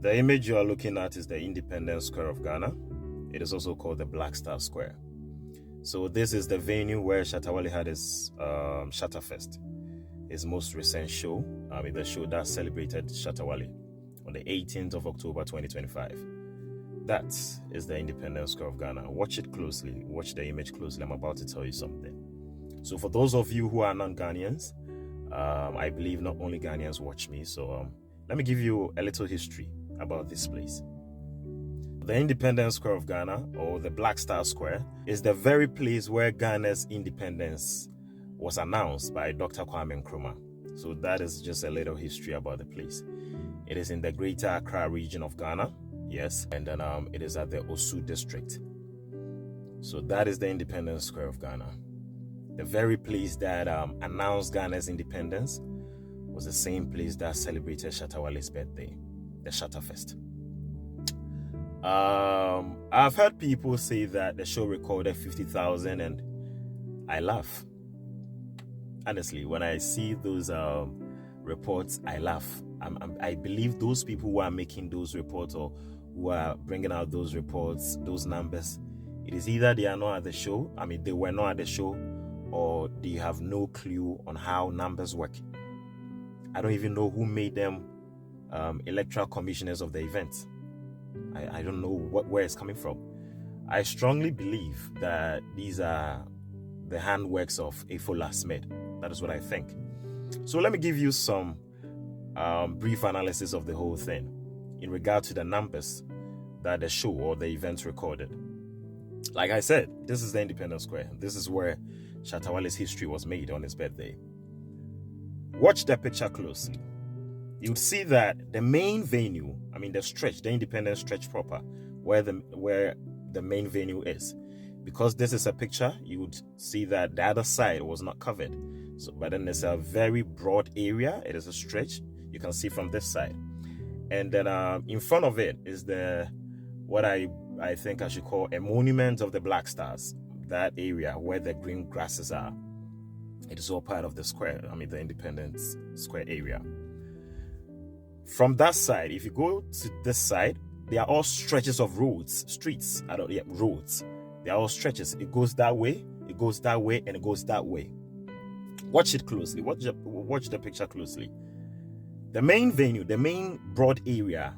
The image you are looking at is the Independence Square of Ghana. It is also called the Black Star Square. So this is the venue where Shatta Wale had his Shattafest, his most recent show, the show that celebrated Shatta Wale on the 18th of October 2025. That is the Independence Square of Ghana. Watch it closely. Watch the image closely. I'm about to tell you something. So for those of you who are non-Ghanaians, I believe not only Ghanaians watch me. So let me give you a little history about this place. The Independence Square of Ghana, or the Black Star Square, is the very place where Ghana's independence was announced by Dr. Kwame Nkrumah. So that is just a little history about the place. It is in the Greater Accra region of Ghana, yes, and then it is at the Osu district. So that is the Independence Square of Ghana. The very place that announced Ghana's independence was the same place that celebrated Shatta Wale's birthday, the Shattafest. I've heard people say that the show recorded 50,000, and I laugh. Honestly, when I see those reports, I laugh. I believe those people who are making those reports or who are bringing out those reports, those numbers, it is either they are not at the show, they were not at the show, or they have no clue on how numbers work. I don't even know who made them electoral commissioners of the event. I don't know where it's coming from. I strongly believe that these are the handworks of Efola Smith. That is what I think. So let me give you some brief analysis of the whole thing in regard to the numbers that the show or the event recorded. Like I said, this is the Independence Square. This is where Shatta Wale's history was made on his birthday. Watch the picture closely. You would see that the main venue, the stretch, the Independence stretch proper, where the main venue is. Because this is a picture, you would see that the other side was not covered. So, but then there's a very broad area. It is a stretch. You can see from this side. And then in front of it is what I think I should call a monument of the Black Stars. That area where the green grasses are. It is all part of the square, the Independence Square area. From that side, if you go to this side, they are all stretches of roads, streets. Roads. They are all stretches. It goes that way, it goes that way, and it goes that way. Watch it closely. Watch the picture closely. The main venue, the main broad area,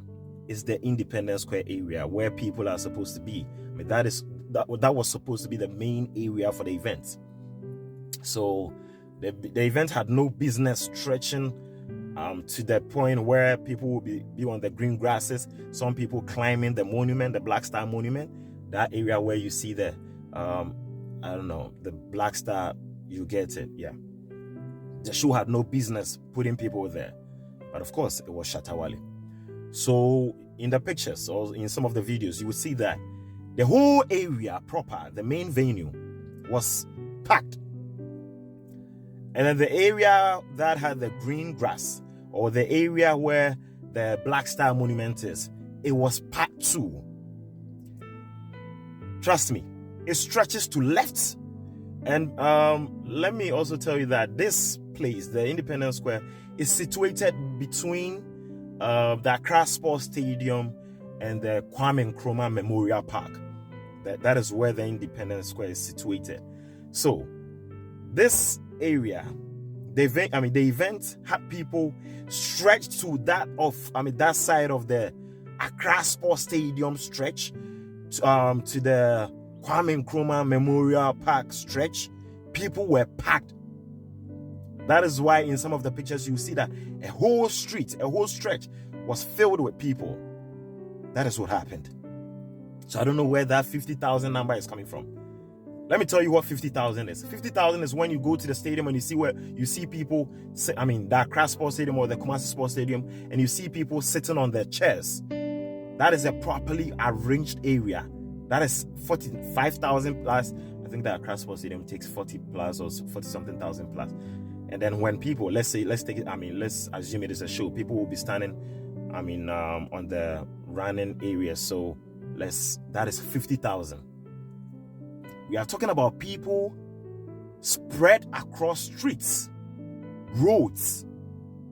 is the Independence Square area where people are supposed to be. That was supposed to be the main area for the event. So the event had no business stretching to the point where people will be on the green grasses, some people climbing the monument, the Black Star Monument, that area where you see the Black Star, you get it, yeah. The show had no business putting people there. But of course, it was Shatta Wale. So in the pictures or in some of the videos, you will see that the whole area proper, the main venue, was packed. And then the area that had the green grass, or the area where the Black Star Monument is, it was packed too. Trust me, it stretches to left. And let me also tell you that this place, the Independence Square, is situated between the Accra Sports Stadium and the Kwame Nkrumah Memorial Park. That is where the Independence Square is situated. So this area, the event had people stretched to that side of the Accra Sports Stadium stretch, to the Kwame Nkrumah Memorial Park stretch. People were packed. That is why in some of the pictures you see that a whole stretch was filled with people. That is what happened. So I don't know where that 50,000 number is coming from. Let me tell you what 50,000 is. 50,000 is when you go to the stadium and you see people, the Accra Sports Stadium or the Kumasi Sports Stadium, and you see people sitting on their chairs. That is a properly arranged area. That is 45,000 plus. I think the Accra Sports Stadium takes 40 plus or 40 something thousand plus. And then when people, let's assume it is a show, people will be standing, on the running area. So that is 50,000. We are talking about people spread across streets, roads.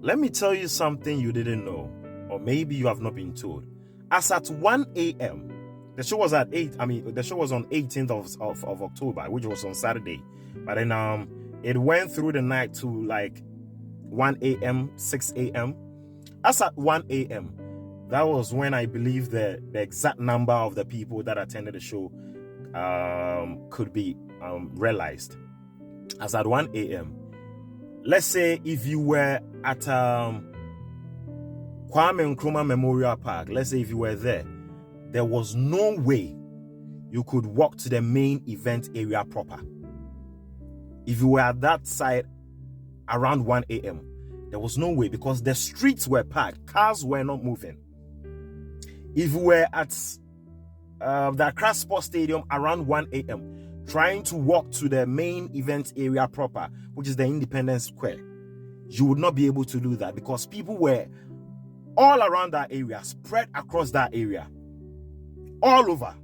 Let me tell you something you didn't know. or maybe you have not been told. As at 1 a.m., the show was at 8. The show was on 18th of October, which was on Saturday. But then it went through the night to like 1 a.m., 6 a.m. As at 1 a.m., that was when I believe the exact number of the people that attended the show could be realized. As at 1 a.m., let's say if you were at Kwame Nkrumah Memorial Park, let's say if you were there was no way you could walk to the main event area proper. If you were at that side around 1 a.m., there was no way, because the streets were packed, cars were not moving. If you were at the Accra Sports Stadium around 1 a.m., trying to walk to the main event area proper, which is the Independence Square, you would not be able to do that, because people were all around that area, spread across that area, all over.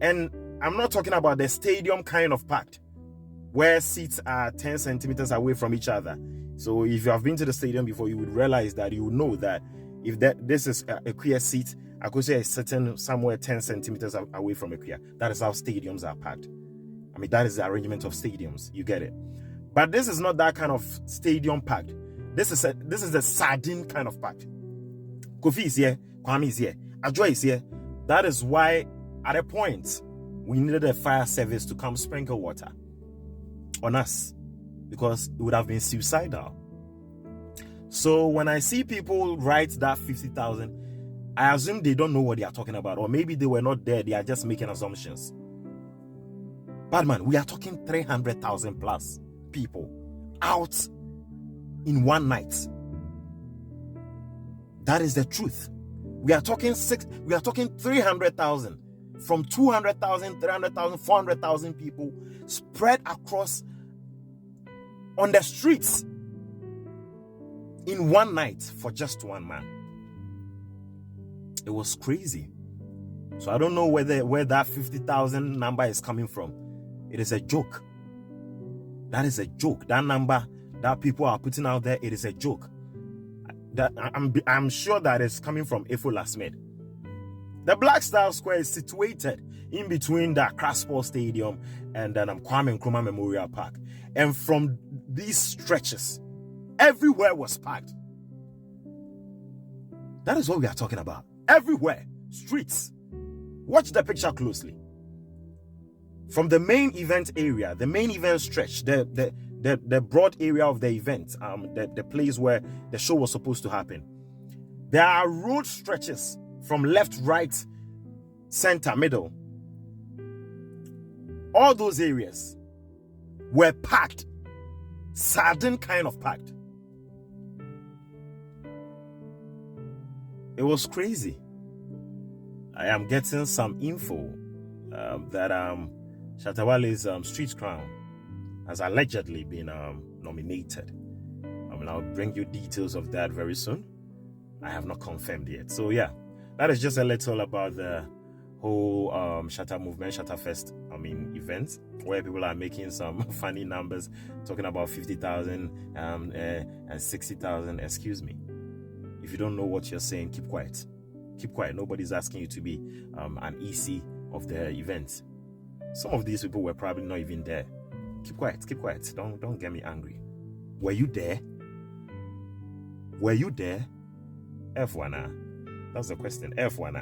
And I'm not talking about the stadium kind of packed, where seats are 10 centimeters away from each other. So if you have been to the stadium before, you would realize that, you would know that if this is a queer seat, I could say it's sitting somewhere 10 centimeters away from a queer. That is how stadiums are packed. That is the arrangement of stadiums. You get it. But this is not that kind of stadium packed. This is a sardine kind of packed. Kofi is here, Kwame is here, Ajoy is here. That is why at a point we needed a fire service to come sprinkle water on us, because it would have been suicidal. So when I see people write that 50,000, I assume they don't know what they are talking about, or maybe they were not there, they are just making assumptions. But man, we are talking 300,000 plus people out in one night. That is the truth. We are talking 300,000, from 200,000, 300,000, 400,000 people spread across on the streets in one night for just one man. It was crazy. So I don't know where that 50,000 number is coming from. It is a joke. That is a joke. That number that people are putting out there, it is a joke. That I'm sure that is coming from Efo Lasmed. The Black Star Square is situated in between the Accra Sports Stadium and Kwame Nkrumah Memorial Park. And from these stretches, everywhere was packed. That is what we are talking about. Everywhere. Streets. Watch the picture closely. From the main event area, the main event stretch, the broad area of the event, the place where the show was supposed to happen, there are road stretches from left, right, center, middle. All those areas were packed, sardine kind of packed. It was crazy. I am getting some info that Shatta Wale's Street Crown has allegedly been nominated. I'll bring you details of that very soon. I have not confirmed yet. So yeah, that is just a little about the whole Shatta movement, Shattafest, event, where people are making some funny numbers, talking about 50,000 and 60,000. Excuse me. If you don't know what you're saying, keep quiet. Keep quiet. Nobody's asking you to be an EC of the event. Some of these people were probably not even there. Keep quiet. Keep quiet. Don't get me angry. Were you there? Were you there? F1. That's the question. F1.